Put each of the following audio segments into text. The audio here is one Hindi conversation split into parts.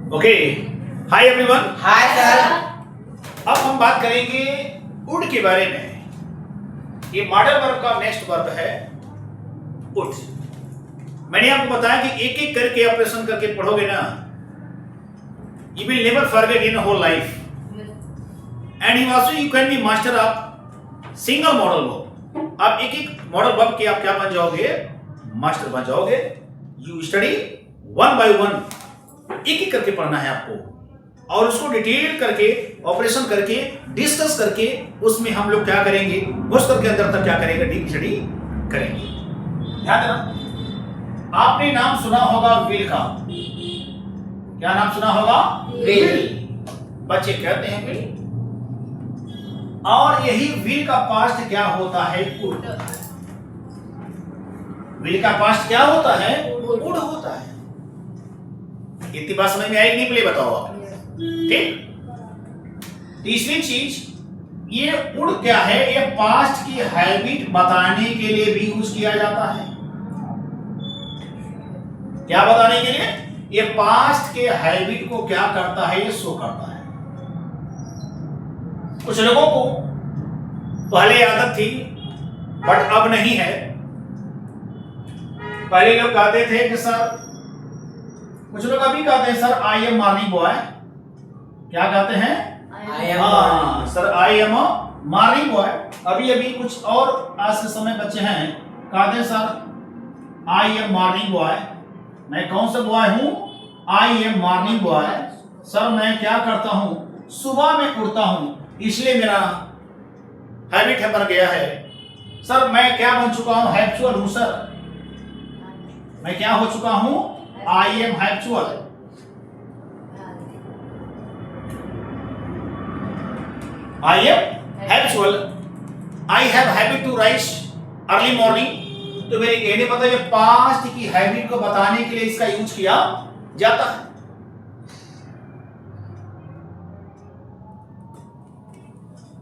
Okay, hi everyone. Hi sir. अब हम बात करेंगे वुड के बारे में। ये मॉडल वर्ब का नेक्स्ट वर्ब है वुड। मैंने आपको बताया कि एक एक करके ऑपरेशन करके पढ़ोगे ना, you will never forget in whole life. And you also you can be master of single model verb. आप एक एक मॉडल वर्ब के आप क्या बन जाओगे? मास्टर बन जाओगे। You study one by one. एक एक करके पढ़ना है आपको और उसको डिटेल करके ऑपरेशन करके डिस्कस करके उसमें हम लोग क्या करेंगे, उस करके अंदर तक क्या करेंगे, डीप स्टडी करेंगे। ध्यान देना, आपने नाम सुना होगा विल का। क्या नाम सुना होगा? विल। बच्चे कहते हैं विल, और यही विल का पास्ट क्या होता है? वुड। विल का पास्ट क्या होता है? वुड होता है। इतनी बात समझ में आएगी नहीं? प्ले बताओ आप। ठीक। तीसरी चीज, ये वुड क्या है? ये पास्ट की हैबिट बताने के लिए भी यूज किया जाता है। क्या बताने के लिए? ये पास्ट के हैबिट को क्या करता है? ये शो करता है। कुछ लोगों को पहले आदत थी बट अब नहीं है। पहले लोग कहते थे कि सर, कुछ लोग अभी कहते हैं sir I am morning boy. क्या कहते हैं? Sir I am morning boy. अभी अभी कुछ और आज के समय बच्चे हैं कहते हैं sir I am morning boy. मैं कौन सा बॉय हूं? I M morning boy. Sir मैं क्या करता हूं? सुबह में उठता हूं, इसलिए मेरा हैबिट है, बन गया है। सर मैं क्या बन चुका हूं? हैबिचुअल हूं सर। मैं क्या हो चुका हूं? I am habitual. I am habitual. I have habit to rise early morning. तो मेरे कहने पता है पास्ट की हैबिट को बताने के लिए इसका यूज किया जाता है।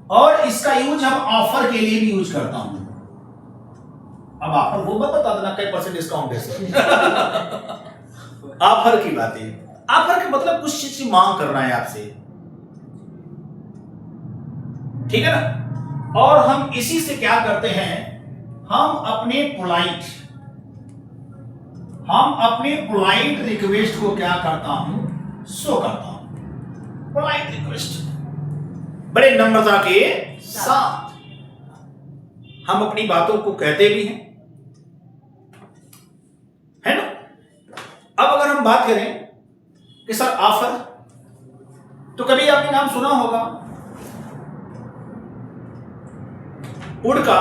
और इसका यूज हम ऑफर के लिए भी यूज करता हूं। अब ऑफर वो बता देना कई % डिस्काउंट है सर। ऑफर की बात है। ऑफर का मतलब कुछ चीज की मांग करना है आपसे, ठीक है ना। और हम इसी से क्या करते हैं, हम अपने पोलाइट रिक्वेस्ट को क्या करता हूं? शो करता हूं। पोलाइट रिक्वेस्ट बड़े नम्रता के साथ हम अपनी बातों को कहते भी हैं, है ना। अब अगर हम बात करें कि सर ऑफर, तो कभी आपने नाम सुना होगा वुड का।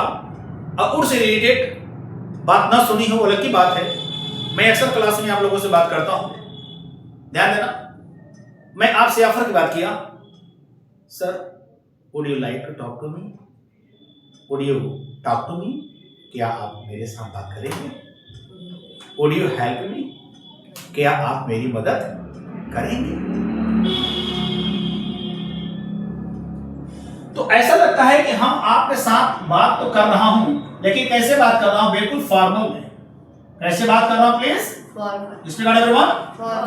और वुड से रिलेटेड बात ना सुनी हो अलग की बात है। मैं अक्सर क्लास में आप लोगों से बात करता हूं, ध्यान देना। मैं आपसे ऑफर की बात किया, sir would you like to talk to me? Would you talk to me? क्या आप मेरे साथ बात करेंगे? Would you help me? क्या आप मेरी मदद करेंगे? तो ऐसा लगता है कि हम आपके साथ बात तो कर रहा हूं, लेकिन कैसे बात कर रहा हूं? बिल्कुल फॉर्मल में। कैसे बात कर रहा हूं प्लीज? फॉर्मल। इसमें गाड़ी एवरीवन,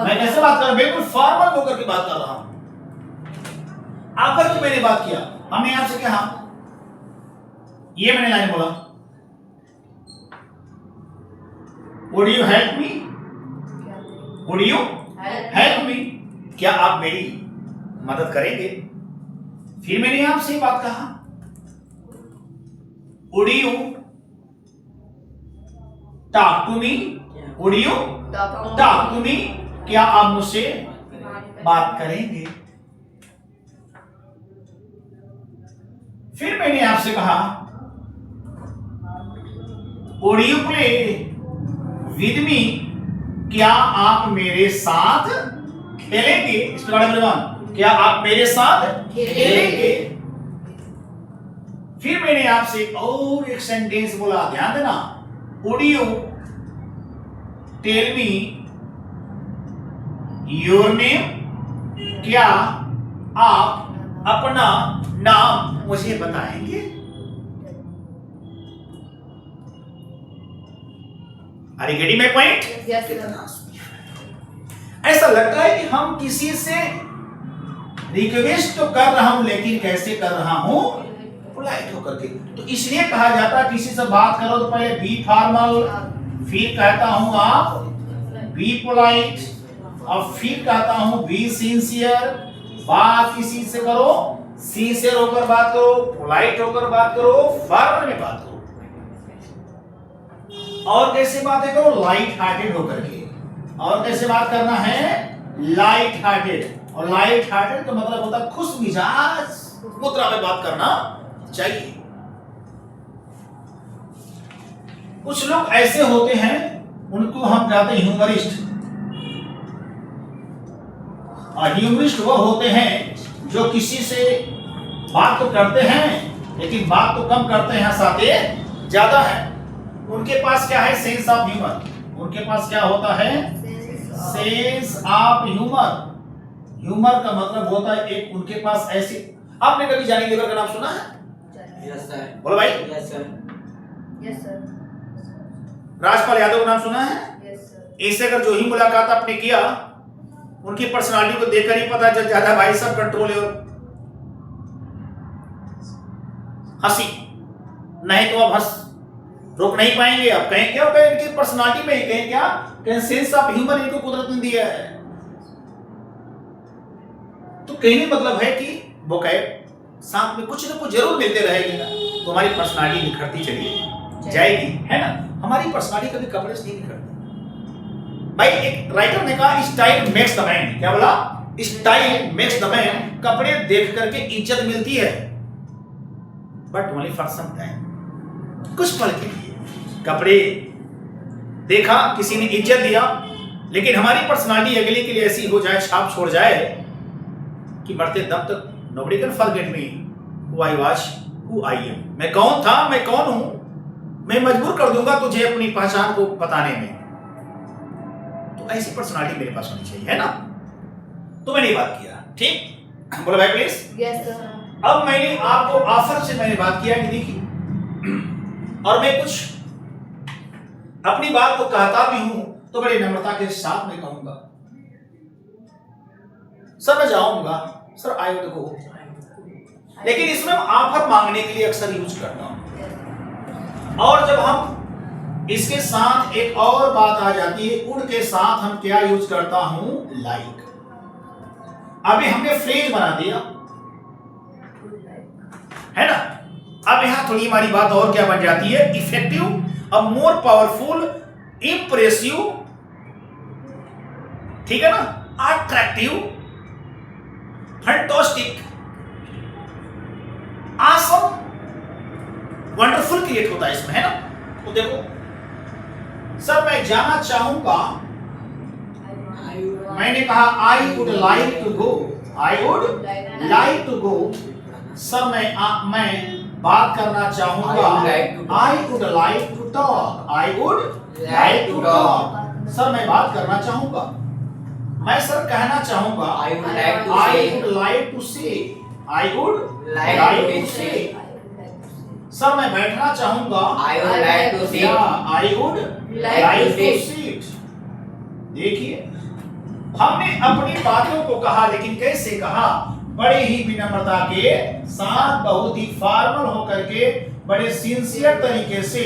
मैं कैसे बात कर रहा हूं? बिल्कुल फॉर्मल होकर के बात कर रहा हूं। आकर के मैंने बात किया, हमने आपसे कहा, ये मैंने लाइन बोला, would you help me? Would you help me? क्या आप मेरी मदद करेंगे? फिर मैंने आपसे बात कहा, would you talk to me? Would you talk to me? क्या आप मुझसे बात करेंगे? फिर मैंने आपसे कहा, would you play with me? क्या आप मेरे साथ खेलेंगे? इस प्रकार क्या आप मेरे साथ खेलेंगे? फिर मैंने आपसे और एक सेंटेंस बोला, ध्यान देना, would you tell me your name? क्या आप अपना नाम मुझे बताएंगे? Are you getting my point? Yes, sir. ऐसा लगता है कि हम किसी से रिक्वेस्ट तो कर रहा हूं लेकिन कैसे कर रहा हूं, पोलाइट होकर के। तो इसलिए कहा जाता है किसी से बात करो तो पहले बी फॉर्मल, फिर कहता हूं आप बी पोलाइट, और फिर कहता हूं बी सिंसियर। बात किसी से करो, सिंसियर होकर बात करो, पोलाइट होकर बात करो, फॉर्मल में बात करो। और कैसे बातें करो, लाइट हार्टेड होकर के। और कैसे बात करना है, लाइट हार्टेड। और लाइट हार्टेड का मतलब होता है खुश मिजाज मुद्रा में बात करना चाहिए। कुछ लोग ऐसे होते हैं, उनको हम कहते हैं ह्यूमरिस्ट। और ह्यूमरिस्ट वो होते हैं जो किसी से बात तो करते हैं लेकिन बात तो कम करते हैं, हंसाते ज्यादा है। उनके पास क्या है, सेंस ऑफ ह्यूमर। उनके पास क्या होता है, सेंस ऑफ ह्यूमर। ह्यूमर का मतलब होता है एक उनके पास ऐसी। आपने कभी जॉनी लीवर का नाम सुना है? Yes sir. बोलो भाई। Yes sir. Yes sir. Rajpal Yadav का नाम सुना है? Yes sir. इससे अगर जो ही मुलाकात आपने किया, उनकी पर्सनालिटी को देखकर ही पता चल जाता है भाई सब कंट्रोल है। हंसी नहीं तो अब हंस रोक नहीं पाएंगे। अब कहें क्या होता है, इनकी पर्सनालिटी में ही कहें क्या, कहें सेंस ऑफ ह्यूमर इनको कुदरत ने दिया है। तो कहने मतलब है कि वो कहे साथ में कुछ ना कुछ जरूर मिलते रहेगी ना, तो हमारी पर्सनालिटी निखरती चली जाएगी, है ना। हमारी पर्सनालिटी कभी कपड़े से नहीं निखरती भाई। एक राइटर ने कहा स्टाइल मेक्स द मैन। क्या बोला, स्टाइल मेक्स द मैन। कपड़े देख करके इज्जत मिलती है, but only for some time, कुछ पल के लिए। कपड़े देखा, किसी ने इज्जत दिया, लेकिन हमारी पर्सनालिटी अगले के लिए ऐसी हो जाए, छाप छोड़ जाए कि मरते दम तक nobody can forget me who I was, who I am। मैं कौन था, मैं कौन हूं, मैं मजबूर कर दूंगा तुझे अपनी पहचान को बताने में। तो ऐसी पर्सनालिटी मेरे पास होनी चाहिए, है ना। तो मैंने बात किया, ठीक। बोलो भाई प्लीज। Yes sir. अब मैंने आपको ऑफर से मैंने बात किया कि देखिए, और मैं कुछ अपनी बात को कहता भी हूं तो बड़ी नम्रता के साथ मैं कहूंगा, सर मैं जाऊंगा, सर आई वुड गो। लेकिन इसमें ऑफर मांगने के लिए अक्सर यूज करता हूं। और जब हम इसके साथ एक और बात आ जाती है, उड के साथ हम क्या यूज करता हूं, लाइक। अभी हमने फ्रेज बना दिया, है ना। अब यहां थोड़ी हमारी बात और क्या बन जाती है, इफेक्टिव, अब मोर पावरफुल, इंप्रेसिव, ठीक है ना, attractive, fantastic, awesome, wonderful create होता है इसमें, है ना। तो देखो सर मैं जाना चाहूंगा, मैंने कहा I would like to go, I would like to go. Sir मैं बात करना चाहूंगा, I would like to talk, I would like to talk. Sir मैं बात करना चाहूंगा, मैं सर कहना चाहूंगा, I would like to I say, would like to say, I would like like to to say। say। Sir मैं बैठना चाहूंगा, I would like to sit। I would Like like to to sit। देखिए हमने अपनी बातों को कहा, लेकिन कैसे कहा, बड़े ही विनम्रता के साथ, बहुत ही फॉर्मल होकर के, बड़े सिंसियर तरीके से,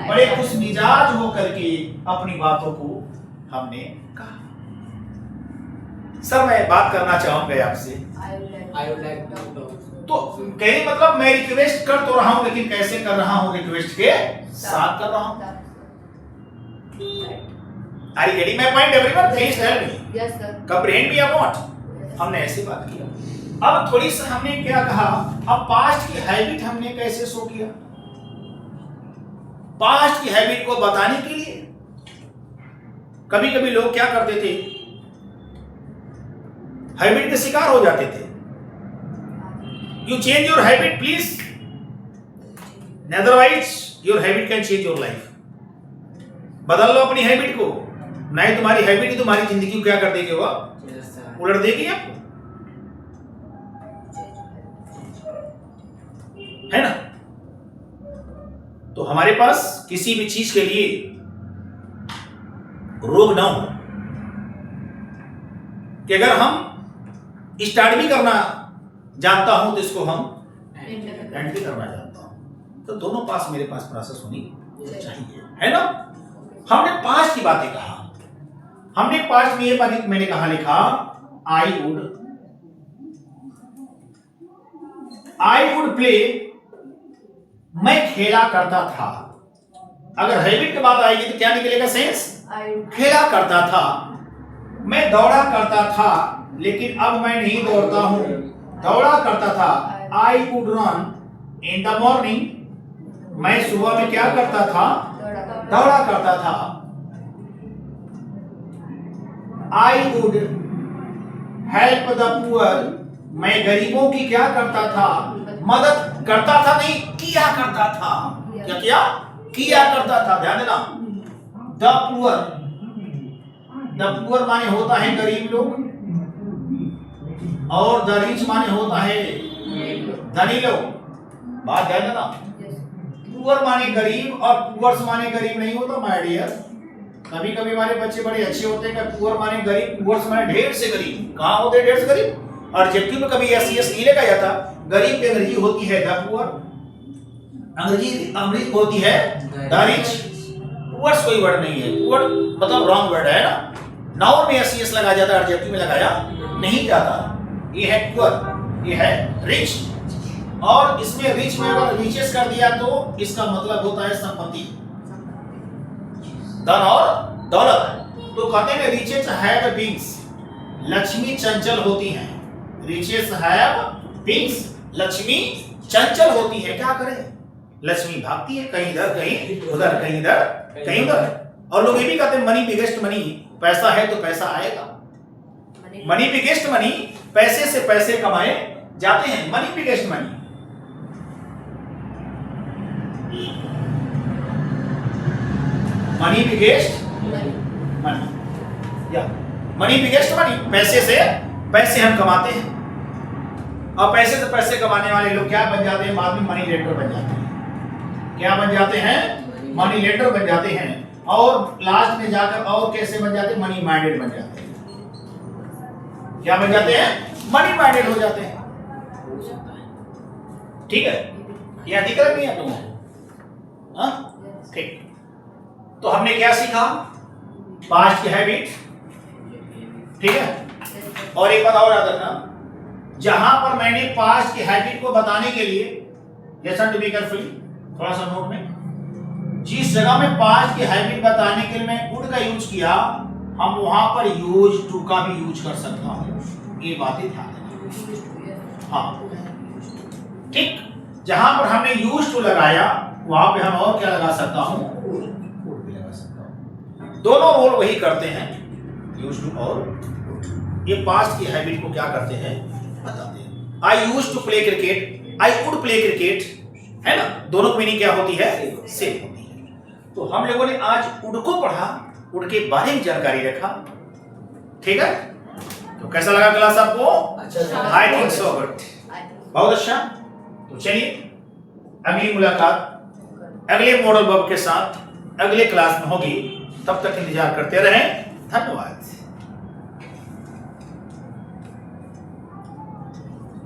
बड़े खुश मिजाज होकर के अपनी बातों को हमने कहा। सर मैं बात करना चाहूंगा आपसे, I would like to talk। तो कहने मतलब मैं रिक्वेस्ट कर तो रहा हूं, लेकिन कैसे कर रहा हूं, रिक्वेस्ट के साथ कर रहा हूं। Are you getting my point everyone? Please tell me. Yes sir. Comprehend me or not? हमने ऐसी बात किया। अब थोड़ी सी हमने क्या कहा, अब पास्ट की हैबिट हमने कैसे शो किया। पास्ट की हैबिट को बताने के लिए कभी कभी लोग क्या करते थे, हैबिट के शिकार हो जाते थे। You change your habit please, otherwise your habit can change your life. बदल लो अपनी हैबिट को, नहीं तुम्हारी हैबिट ही तुम्हारी जिंदगी को क्या कर देगी, वो उलट देगी आपको, है ना। तो हमारे पास किसी भी चीज के लिए रोग ना हो, कि अगर हम स्टार्ट भी करना जानता हूं तो इसको हम एंड भी करना जानता हूं। तो दोनों पास मेरे पास प्रोसेस होनी चाहिए, है ना। हमने पास्ट की बातें कहा, हमने पास्ट में ये बात मैंने कहा लिखा आई वुड प्ले, मैं खेला करता था। अगर हैबिट की बात आएगी तो क्या निकलेगा सेंस, खेला करता था। मैं दौड़ा करता था लेकिन अब मैं नहीं दौड़ता हूं, दौड़ा करता था। I would run in the morning, मैं सुबह में क्या करता था, दौड़ा करता था। I would help the poor, मैं गरीबों की क्या करता था, मदद करता था, नहीं किया करता था। क्या किया करता था, ध्यान देना। द पुअर माने होता है गरीब लोग, और द रिच माने होता है धनी लोग। बात ध्यान देना, पुअर माने गरीब और पुअर्स माने गरीब नहीं होता माय डियर। कभी कभी हमारे बच्चे बड़े अच्छे होते हैं कि पुअर माने गरीब, पुअर्स माने ढेर से गरीब। कहां होते हैं ढेर से गरीब, और जबकि में कभी एससीएस नहीं लिखा जाता। गरीब की अंग्रेजी होती है द पुअर, अंग्रेजी होती है द रिच। पुअर्स कोई वर्ड नहीं है, पुअर मतलब रॉन्ग वर्ड है ना। नाउन में एससीएस लगाया जाता है, एडजेक्टिव में लगाया नहीं जाता। ये है पुअर, ये है रिच। और इसमें रिच में अगर रिचेस कर दिया तो इसका मतलब होता है संपत्ति, धन और दौलत। तो कहते हैं रिचेस हैव विंग्स, लक्ष्मी चंचल होती हैं। रिचेस हैव विंग्स, लक्ष्मी चंचल होती है। क्या करें, लक्ष्मी भागती है कहीं इधर कहीं उधर, कहीं इधर कहीं उधर। और लोग ये भी कहते हैं मनी बिगेस्ट मनी, पैसा है तो पैसा आएगा। मनी बिगेस्ट मनी, पैसे से पैसे कमाए जाते हैं। Money biggest money, money biggest money, या मनी बिगेस्ट मनी, पैसे से पैसे हम कमाते हैं। और पैसे से पैसे कमाने वाले लोग क्या बन जाते हैं, बाद में मनी लेंडर बन जाते हैं। क्या बन जाते हैं, मनी लेंडर बन जाते हैं। और लास्ट में जाकर और कैसे बन जाते हैं, मनी माइंडेड बन जाते हैं। क्या बन जाते हैं, मनी माइंडेड हो जाते हैं। ठीक है, यह दिक्कत नहीं है तुमको, हाँ ठीक। तो हमने क्या सीखा, पास्ट की हैबिट, ठीक है। और एक बात और याद रखना, जहां पर मैंने पास्ट की हैबिट को बताने के लिए, लिसन टू बी केयरफुल, थोड़ा सा नोट में, जिस जगह में पास्ट की हैबिट बताने के लिए मैं वुड का यूज किया, हम वहां पर यूज टू का भी यूज कर सकता हूं। ये बातें ध्यान देना, हाँ ठीक। जहां पर हमने यूज टू लगाया वहां पे हम और क्या लगा सकता हूं, वुड भी लगा सकता हूं। दोनों रोल वही करते हैं, यूज टू और वुड। ये पास्ट की हैबिट को क्या करते हैं बताते हैं। I use to play cricket, I would play cricket, है ना। दोनों की मीनिंग क्या होती है, सेम होती है। तो हम लोगों ने आज वुड को पढ़ा, वुड के बारे में जानकारी रखा, ठीक है। तो कैसा लगा क्लास आपको, अच्छा, आई थिंक सो गुड, बहुत अच्छा। तो चलिए अगली मुलाकात अगले मॉडल वर्ब के साथ अगले क्लास में होगी। तब तक इंतजार करते रहें। धन्यवाद।